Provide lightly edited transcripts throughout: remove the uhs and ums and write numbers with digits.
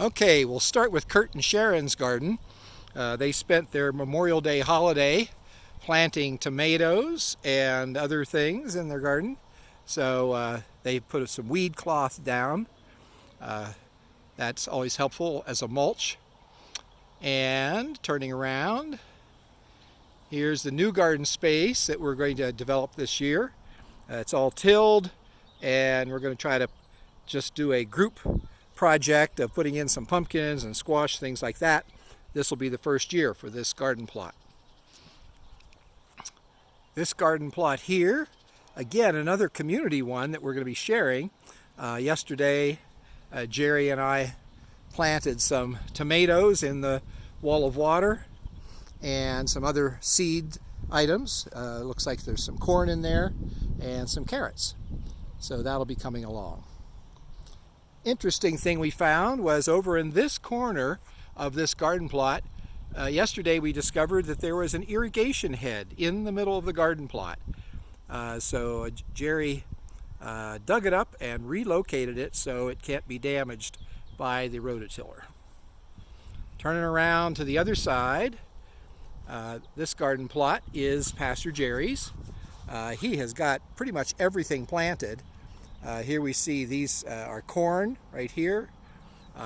Okay, we'll start with Kurt and Sharon's garden. They spent their Memorial Day holiday planting tomatoes and other things in their garden. So they put some weed cloth down. That's always helpful as a mulch. And turning around, here's the new garden space that we're going to develop this year. It's all tilled, and we're going to try to just do a group project of putting in some pumpkins and squash, things like that. This will be the first year for this garden plot. This garden plot here, again, another community one that we're going to be sharing. Yesterday, Jerry and I planted some tomatoes in the wall of water and some other seed items. Looks like there's some corn in there and some carrots. So that'll be coming along. Interesting thing we found was over in this corner of this garden plot. Yesterday we discovered that there was an irrigation head in the middle of the garden plot. So Jerry dug it up and relocated it so it can't be damaged by the rototiller. Turning around to the other side, this garden plot is Pastor Jerry's. He has got pretty much everything planted. Here we see these are corn right here.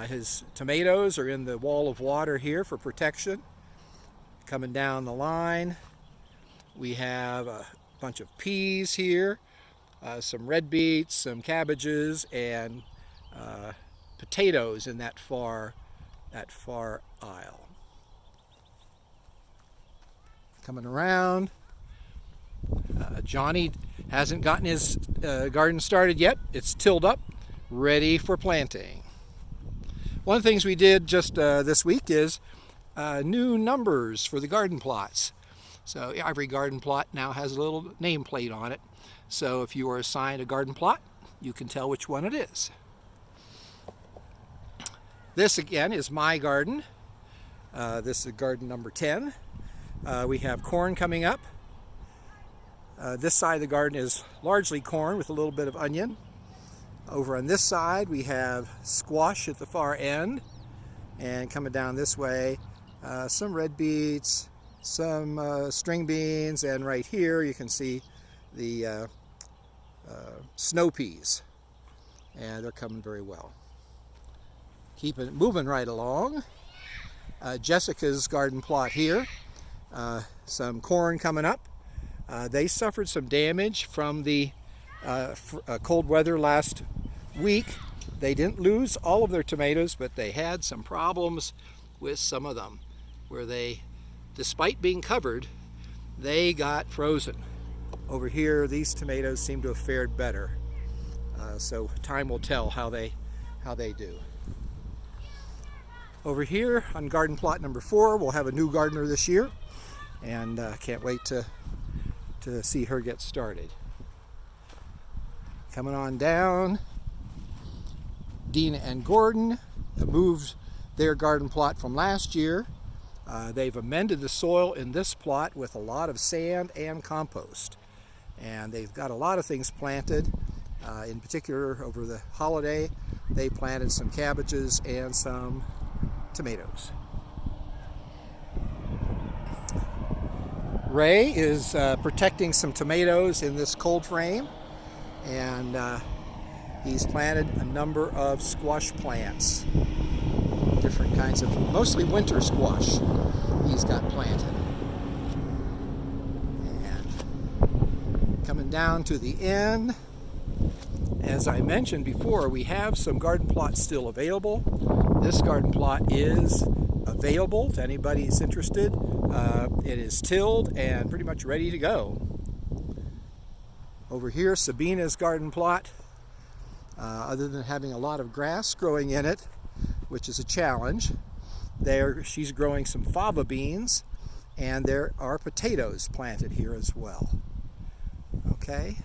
His tomatoes are in the wall of water here for protection. Coming down the line, we have a bunch of peas here, some red beets, some cabbages, and potatoes in that far aisle. Coming around, Johnny hasn't gotten his garden started yet. It's tilled up, ready for planting. One of the things we did just this week is new numbers for the garden plots. So every garden plot now has a little nameplate on it. So if you are assigned a garden plot, you can tell which one it is. This again is my garden. This is garden number 10. We have corn coming up. This side of the garden is largely corn with a little bit of onion. Over on this side we have squash at the far end, and coming down this way some red beets, some string beans, and right here you can see the snow peas, and they're coming very well. Keep it moving right along. Jessica's garden plot here, some corn coming up. They suffered some damage from the cold weather last week. They didn't lose all of their tomatoes, but they had some problems with some of them where they, despite being covered, they got frozen. Over here, these tomatoes seem to have fared better. So time will tell how they do. Over here on garden plot number 4, we'll have a new gardener this year, and can't wait to see her get started. Coming on down, Dina and Gordon moved their garden plot from last year. They've amended the soil in this plot with a lot of sand and compost. And they've got a lot of things planted. In particular, over the holiday, they planted some cabbages and some tomatoes. Ray is protecting some tomatoes in this cold frame, and he's planted a number of squash plants, different kinds of, mostly winter squash he's got planted. And coming down to the end, as I mentioned before, we have some garden plots still available. This garden plot is available to anybody who's interested. It is tilled and pretty much ready to go. Over here, Sabina's garden plot, other than having a lot of grass growing in it, which is a challenge, she's growing some fava beans, and there are potatoes planted here as well. Okay,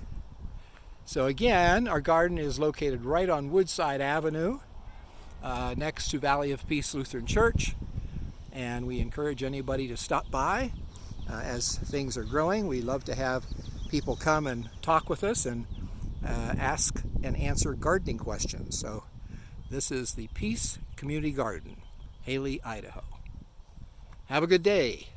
so again, our garden is located right on Woodside Avenue, next to Valley of Peace Lutheran Church, and we encourage anybody to stop by as things are growing. We love to have people come and talk with us and ask and answer gardening questions. So This is the Peace Community Garden, Hailey, Idaho. Have a good day.